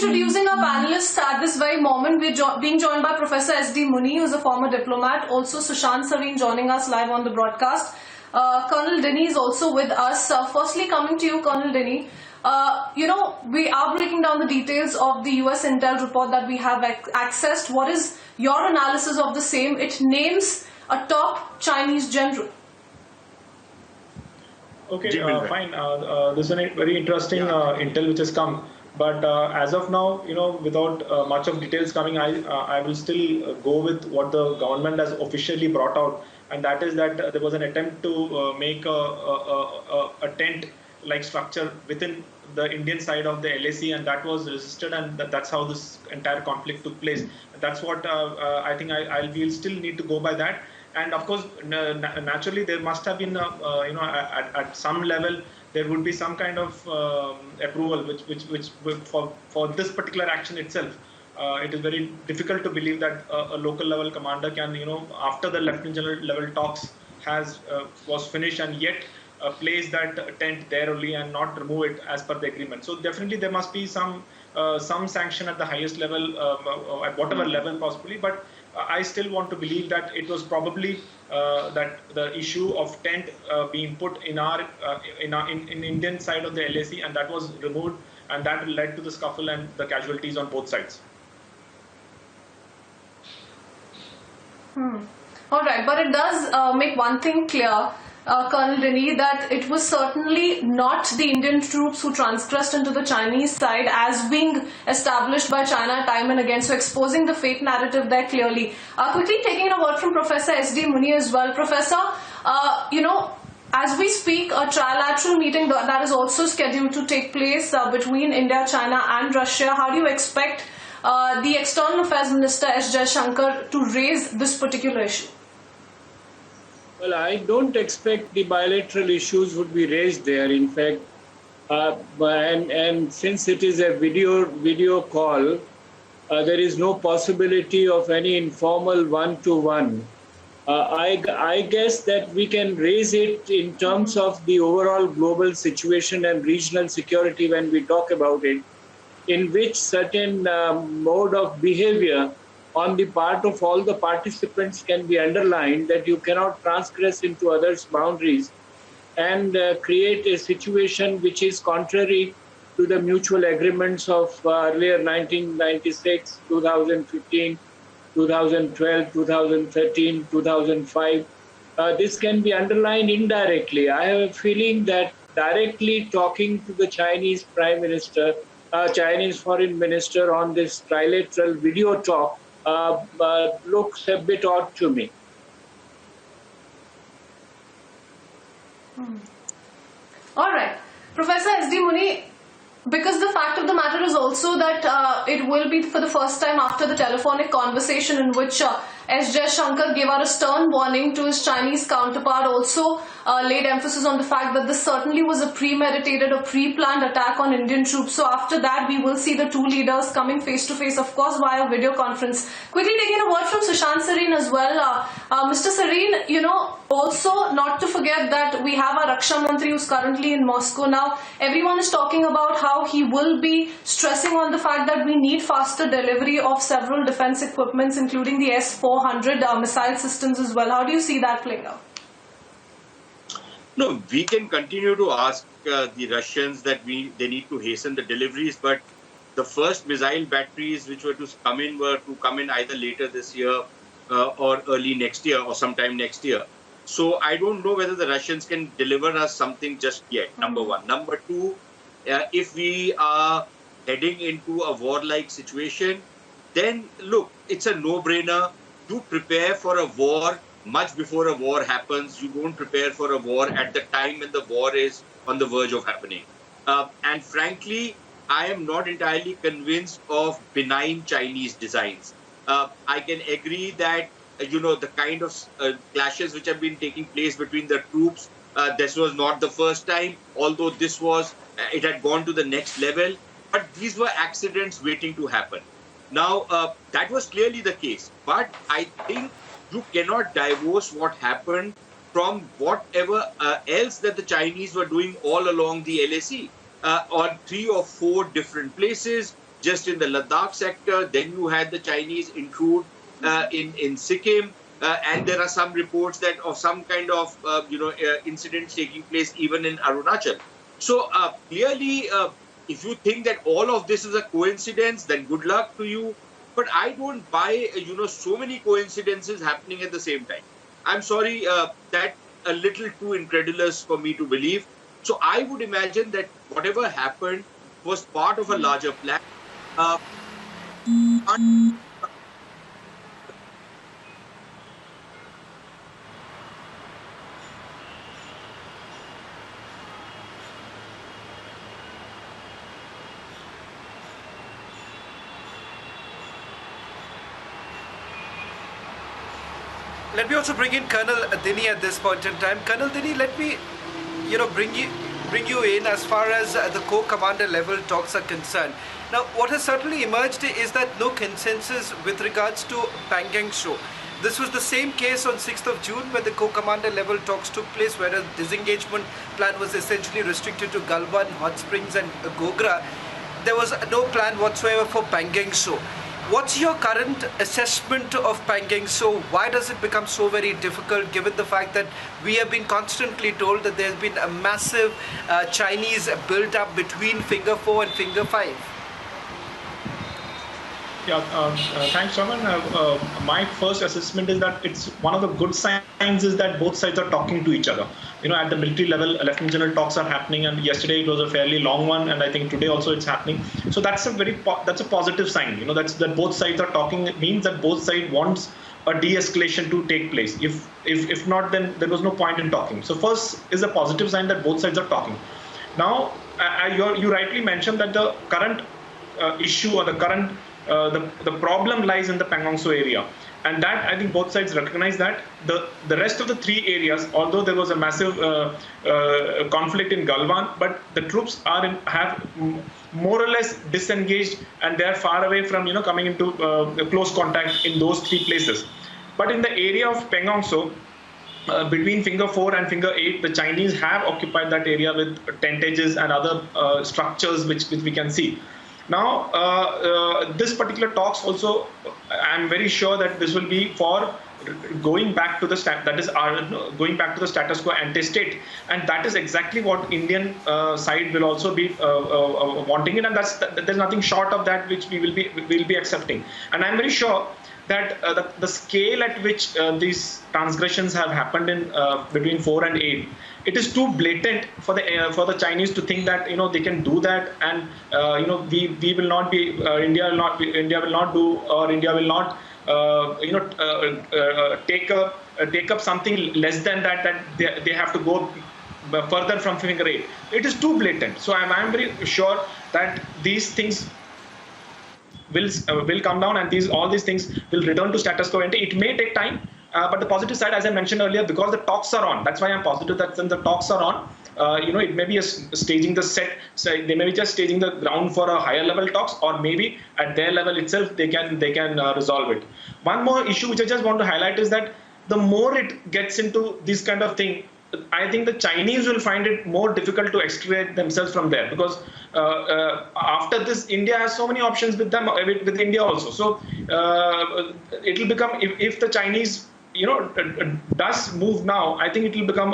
introducing our panelists at this very moment. We're being joined by Professor S.D. Muni, who's a former diplomat. Also, Sushant Sareen joining us live on the broadcast. Colonel Denny is also with us. Firstly, coming to you, Colonel Denny. We are breaking down the details of the US Intel report that we have accessed. What is your analysis of the same? It names a top Chinese general. Okay, fine. This is a very interesting intel which has come. But as of now, without much of details coming, I will still go with what the government has officially brought out, and that is that there was an attempt to make a tent-like structure within the Indian side of the LAC, and that was resisted, and that's how this entire conflict took place. That's what I think we'll still need to go by that. And of course, naturally, there must have been, at some level, there would be some kind of approval, which for this particular action itself. It is very difficult to believe that a local level commander can, after the lieutenant general level talks was finished, and yet place that tent there only and not remove it as per the agreement. So definitely there must be some sanction at the highest level, at whatever level possibly, but I still want to believe that it was probably that the issue of tent being put in Indian side of the LAC, and that was removed, and that led to the scuffle and the casualties on both sides. All right, but it does make one thing clear, Colonel Denny, that it was certainly not the Indian troops who transgressed into the Chinese side as being established by China time and again, so exposing the fake narrative there clearly. Quickly taking a word from Professor S.D. Muni as well. Professor, as we speak, a trilateral meeting that is also scheduled to take place between India, China and Russia. How do you expect the External Affairs Minister S. Jaishankar to raise this particular issue? Well, I don't expect the bilateral issues would be raised there. In fact, and since it is a video call, there is no possibility of any informal one-to-one. I guess that we can raise it in terms of the overall global situation and regional security when we talk about it, in which certain mode of behavior on the part of all the participants can be underlined, that you cannot transgress into others' boundaries and create a situation which is contrary to the mutual agreements of earlier 1996, 2015, 2012, 2013, 2005. This can be underlined indirectly. I have a feeling that directly talking to the Chinese Prime Minister, Chinese Foreign Minister on this trilateral video talk looks a bit odd to me. All right. Professor S.D. Muni, because the fact of the matter is also that it will be for the first time after the telephonic conversation in which S. Jaishankar gave out a stern warning to his Chinese counterpart, also laid emphasis on the fact that this certainly was a premeditated or pre-planned attack on Indian troops. So after that, we will see the two leaders coming face to face, of course, via video conference. Quickly taking a word from Sushant Sareen as well. Mr. Sareen, also not to forget that we have our Raksha Mantri who's currently in Moscow now. Everyone is talking about how he will be stressing on the fact that we need faster delivery of several defense equipments, including the S-400 missile systems as well. How do you see that playing out? No, we can continue to ask the Russians that they need to hasten the deliveries, but the first missile batteries which were to come in either later this year or early next year or sometime next year. So I don't know whether the Russians can deliver us something just yet, number one. Number two, if we are heading into a warlike situation, then look, it's a no-brainer to prepare for a war much before a war happens. You don't prepare for a war at the time when the war is on the verge of happening. And frankly, I am not entirely convinced of benign Chinese designs. I can agree that, the kind of clashes which have been taking place between the troops, this was not the first time, although it had gone to the next level. But these were accidents waiting to happen. Now, that was clearly the case. But I think you cannot divorce what happened from whatever else that the Chinese were doing all along the LAC. On 3 or 4 different places, just in the Ladakh sector. Then you had the Chinese intrude in Sikkim. And there are some reports that of some kind of incidents taking place even in Arunachal. So clearly, if you think that all of this is a coincidence, then good luck to you. But I don't buy so many coincidences happening at the same time. I'm sorry, that a little too incredulous for me to believe. So I would imagine that whatever happened was part of a larger plan. Let me also bring in Colonel Dini at this point in time. Colonel Dini, let me, bring you in as far as the co-commander level talks are concerned. Now, what has certainly emerged is that no consensus with regards to Pangang Show. This was the same case on 6th of June when the co-commander level talks took place, where a disengagement plan was essentially restricted to Galwan, Hot Springs and Gogra. There was no plan whatsoever for Pangang Show. What's your current assessment of Pangang Show? Why does it become so very difficult, given the fact that we have been constantly told that there's been a massive Chinese build-up between Finger 4 and Finger 5? Yeah, thanks, Raman. My first assessment is that it's one of the good signs is that both sides are talking to each other. At the military level, Lieutenant General talks are happening, and yesterday it was a fairly long one, and I think today also it's happening. So that's a positive sign. That both sides are talking. It means that both sides wants a de-escalation to take place. If not, then there was no point in talking. So first is a positive sign that both sides are talking. Now, you rightly mentioned that the current issue or the current the problem lies in the Pangang Tso area, and that I think both sides recognize that the rest of the three areas, although there was a massive conflict in Galwan, but the troops have more or less disengaged, and they are far away from coming into close contact in those three places. But in the area of Pangang Tso, between Finger 4 and Finger 8, the Chinese have occupied that area with tentages and other structures which we can see. Now, this particular talks also, I'm very sure that this will be for going back to the going back to the status quo ante state, and that is exactly what Indian side will also be wanting it, and there's nothing short of that which we will be accepting. And I'm very sure that the scale at which these transgressions have happened in between 4 and 8, it is too blatant for the Chinese to think that they can do that, and we will not be India will not do, or India will not take up something less than that they have to go further from Finger 8. It is too blatant. So I'm very sure that these things will come down, and all these things will return to status quo. And it may take time, but the positive side, as I mentioned earlier, because the talks are on, that's why I'm positive that since the talks are on, it may be staging the set. So they may be just staging the ground for a higher level talks, or maybe at their level itself they can resolve it. One more issue which I just want to highlight is that the more it gets into this kind of thing, I think the Chinese will find it more difficult to extricate themselves from there, because after this, India has so many options with them, with India also. So it will become, if the Chinese does move now, I think it will become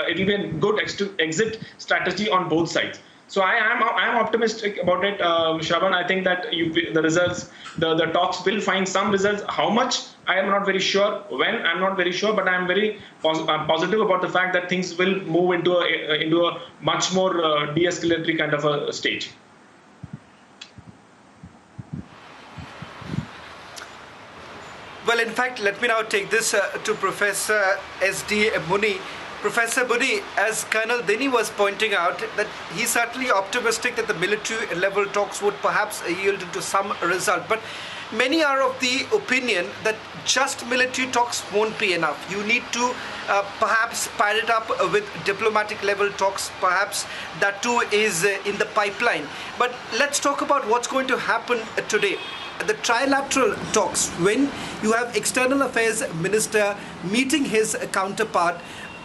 it will be a good exit strategy on both sides. So I am optimistic about it, Shravan. I think that the results, the talks will find some results. How much, I am not very sure. When, I'm not very sure. But I'm very positive about the fact that things will move into a much more de-escalatory kind of a stage. Well, in fact, let me now take this to Professor S.D. Muni. Professor Muni, as Colonel Dini was pointing out, that he's certainly optimistic that the military level talks would perhaps yield into some result. But many are of the opinion that just military talks won't be enough. You need to perhaps pair it up with diplomatic level talks. Perhaps that too is in the pipeline. But let's talk about what's going to happen today. The Trilateral Talks, when you have External Affairs Minister meeting his counterpart,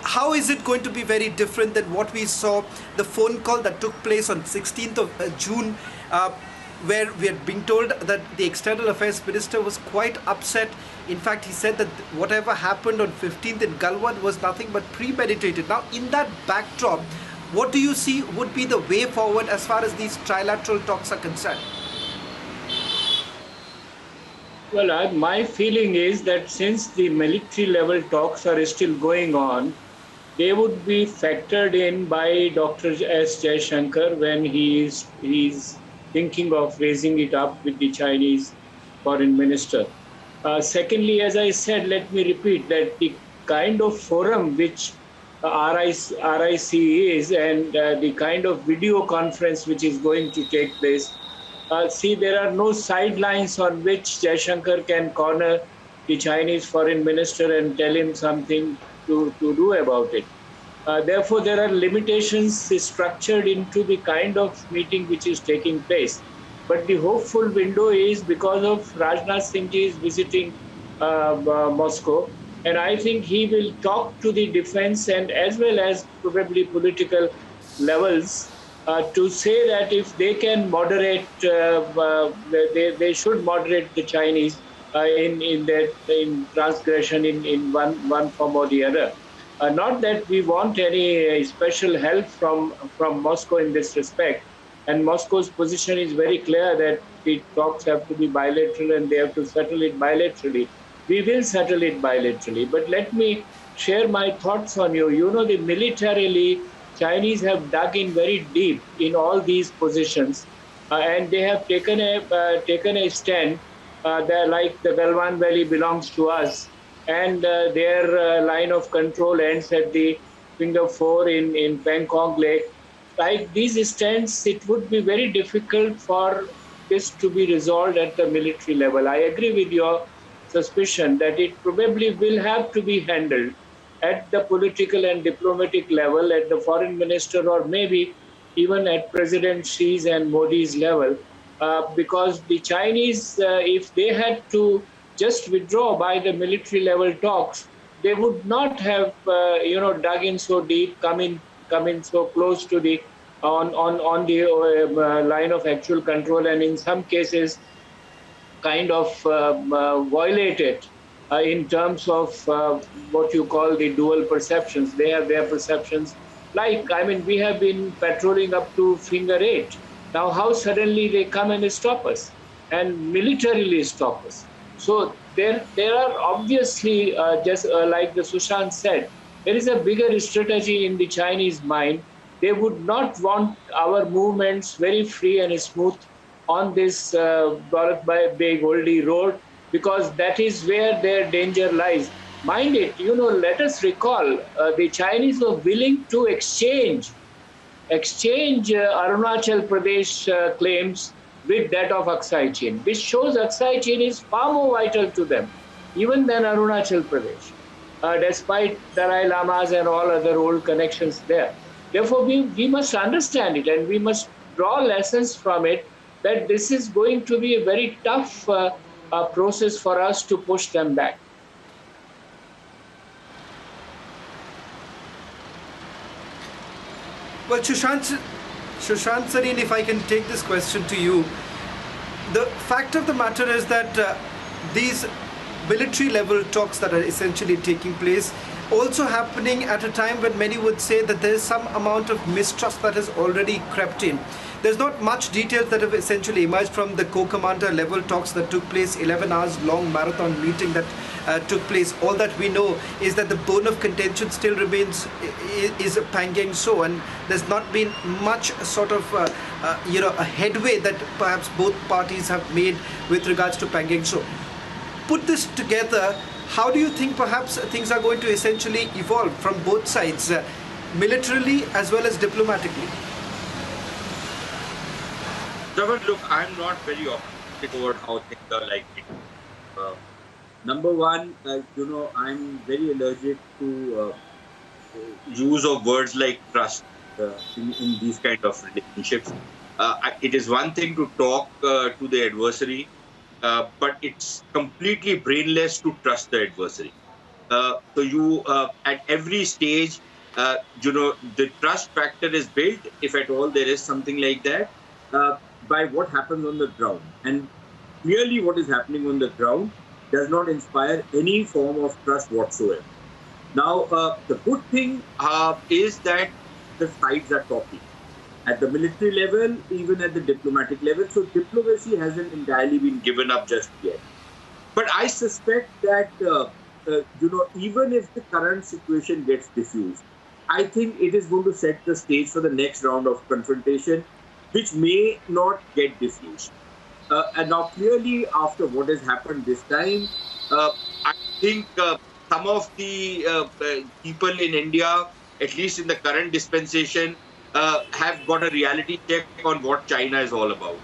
how is it going to be very different than what we saw, the phone call that took place on 16th of June? where we had been told that the External Affairs Minister was quite upset. In fact, he said that whatever happened on 15th in Galwan was nothing but premeditated. Now, in that backdrop, what do you see would be the way forward as far as these trilateral talks are concerned? Well, my feeling is that since the military level talks are still going on, they would be factored in by Dr. S. Jaishankar when he's thinking of raising it up with the Chinese foreign minister. Secondly, as I said, let me repeat that the kind of forum which RIC is and the kind of video conference which is going to take place, see, there are no sidelines on which Jaishankar can corner the Chinese foreign minister and tell him something to do about it. Therefore, there are limitations structured into the kind of meeting which is taking place. But the hopeful window is because of Rajnath Singh ji is visiting Moscow, and I think he will talk to the defense and as well as probably political levels to say that if they can moderate, they should moderate the Chinese in transgression in one form or the other. Not that we want any special help from Moscow in this respect. And Moscow's position is very clear that the talks have to be bilateral and they have to settle it bilaterally. We will settle it bilaterally. But let me share my thoughts on you. You know, the militarily, Chinese have dug in very deep in all these positions, and they have taken a stand that like the Galwan Valley belongs to us, and their line of control ends at the Finger 4 in Pangkong Lake. Like these stands, it would be very difficult for this to be resolved at the military level. I agree with your suspicion that it probably will have to be handled at the political and diplomatic level, at the foreign minister, or maybe even at President Xi's and Modi's level, because the Chinese, if they had to just withdraw by the military level talks, they would not have, dug in so deep, come in so close to the on the line of actual control, and in some cases kind of violated in terms of what you call the dual perceptions. They have their perceptions. Like, I mean, we have been patrolling up to Finger 8. Now, how suddenly they come and stop us and militarily stop us? So there are obviously, just like the Sushant said, there is a bigger strategy in the Chinese mind. They would not want our movements very free and smooth on this Bharat Bay Goldie road, because that is where their danger lies. Mind it, let us recall the Chinese were willing to exchange Arunachal Pradesh claims with that of Aksai Chin, which shows Aksai Chin is far more vital to them, even than Arunachal Pradesh, despite Dalai Lamas and all other old connections there. Therefore, we must understand it and we must draw lessons from it, that this is going to be a very tough process for us to push them back. Well, Sushant Sareen, if I can take this question to you, the fact of the matter is that these military level talks that are essentially taking place also happening at a time when many would say that there is some amount of mistrust that has already crept in. There's not much details that have essentially emerged from the co-commander level talks that took place, 11 hours long marathon meeting that took place. All that we know is that the bone of contention still remains is Pangyang So, and there's not been much sort of a headway that perhaps both parties have made with regards to Pangyang So. Put this together, how do you think perhaps things are going to essentially evolve from both sides, militarily as well as diplomatically? Look, I'm not very optimistic about how things are likely. Number one, I'm very allergic to use of words like trust in these kind of relationships. It is one thing to talk to the adversary, but it's completely brainless to trust the adversary. So you, at every stage, the trust factor is built, if at all there is something like that. by what happens on the ground. And clearly what is happening on the ground does not inspire any form of trust whatsoever. Now, the good thing is that the sides are talking at the military level, even at the diplomatic level. So diplomacy hasn't entirely been given up just yet. But I suspect that, even if the current situation gets diffused, I think it is going to set the stage for the next round of confrontation, which may not get diffused. And now, clearly, after what has happened this time, I think some of the people in India, at least in the current dispensation, have got a reality check on what China is all about.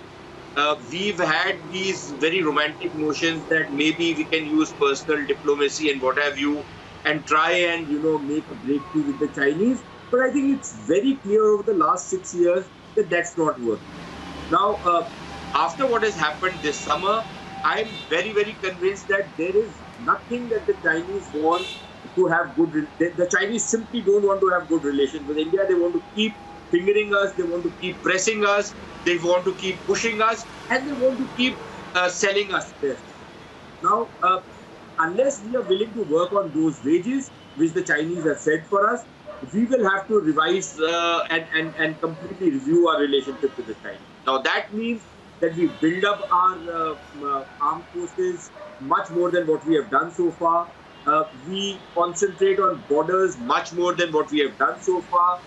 We've had these very romantic notions that maybe we can use personal diplomacy and what have you, and try and make a breakthrough with the Chinese. But I think it's very clear over the last 6 years that that's not working. Now, after what has happened this summer, I'm very, very convinced that there is nothing that the Chinese want to have good. The Chinese simply don't want to have good relations with India. They want to keep fingering us. They want to keep pressing us. They want to keep pushing us, and they want to keep selling us this. Now, unless we are willing to work on those wages, which the Chinese have set for us, we will have to revise and completely review our relationship with the Chinese. Now, that means that we build up our armed forces much more than what we have done so far. We concentrate on borders much more than what we have done so far.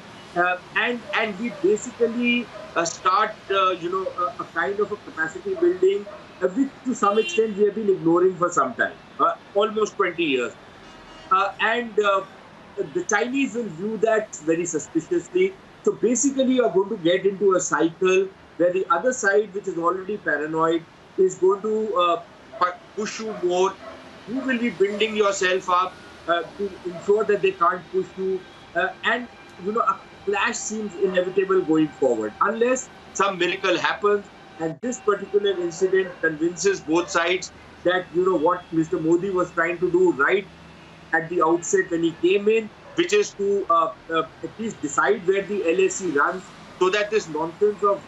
And we basically start, a kind of a capacity building, which to some extent we have been ignoring for some time, almost 20 years. And the Chinese will view that very suspiciously. So basically, you're going to get into a cycle where the other side, which is already paranoid, is going to push you more. You will be building yourself up to ensure that they can't push you. And, a clash seems inevitable going forward, unless some miracle happens and this particular incident convinces both sides that, what Mr. Modi was trying to do right at the outset when he came in, which is to at least decide where the LAC runs, so that this nonsense of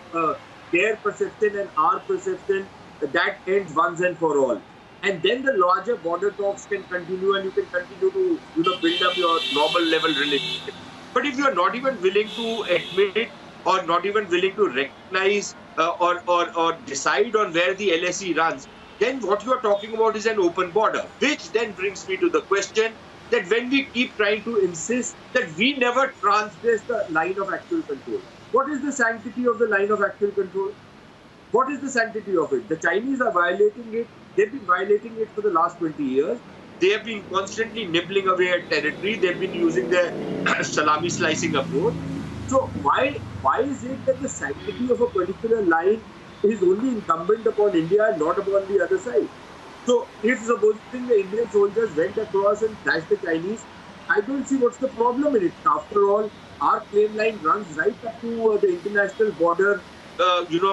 their perception and our perception, that ends once and for all. And then the larger border talks can continue, and you can continue to build up your normal level relationship. But if you're not even willing to admit or not even willing to recognize or decide on where the LSE runs, then what you're talking about is an open border, which then brings me to the question that when we keep trying to insist that we never transgress the line of actual control, what is the sanctity of the line of actual control? What is the sanctity of it? The Chinese are violating it. They've been violating it for the last 20 years. They have been constantly nibbling away at territory. They've been using their salami slicing approach. So why is it that the sanctity of a particular line is only incumbent upon India and not upon the other side? So if supposing the Indian soldiers went across and clashed the Chinese, I don't see what's the problem in it. After all, our claim line runs right up to the international border,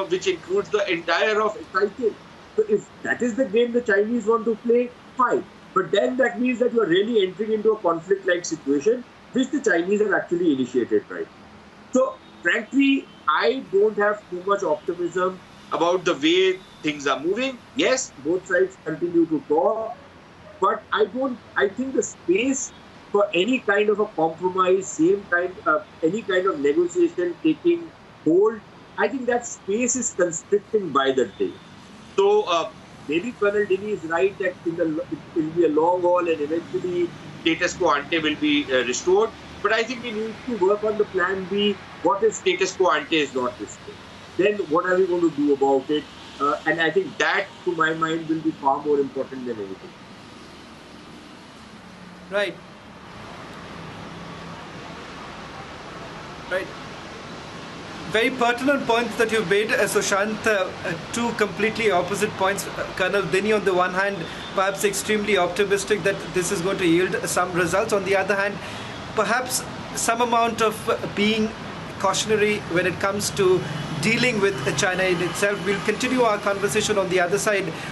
which includes the entire of Saikin. So if that is the game the Chinese want to play, fine. But then that means that you are really entering into a conflict-like situation, which the Chinese have actually initiated, right? So, frankly, I don't have too much optimism about the way things are moving. Yes, both sides continue to talk, but I think the space for any kind of a compromise, any kind of negotiation taking hold, I think that space is constricting by the day. So, maybe Colonel Dini is right that it will be a long haul and eventually status quo ante will be restored. But I think we need to work on the plan B. What if status quo ante is not restored? Then what are we going to do about it? And I think that, to my mind, will be far more important than anything. Right. Right. Very pertinent points that you've made, Sushant. Two completely opposite points. Colonel Dini, on the one hand, perhaps extremely optimistic that this is going to yield some results. On the other hand, perhaps some amount of being cautionary when it comes to dealing with China in itself. We'll continue our conversation on the other side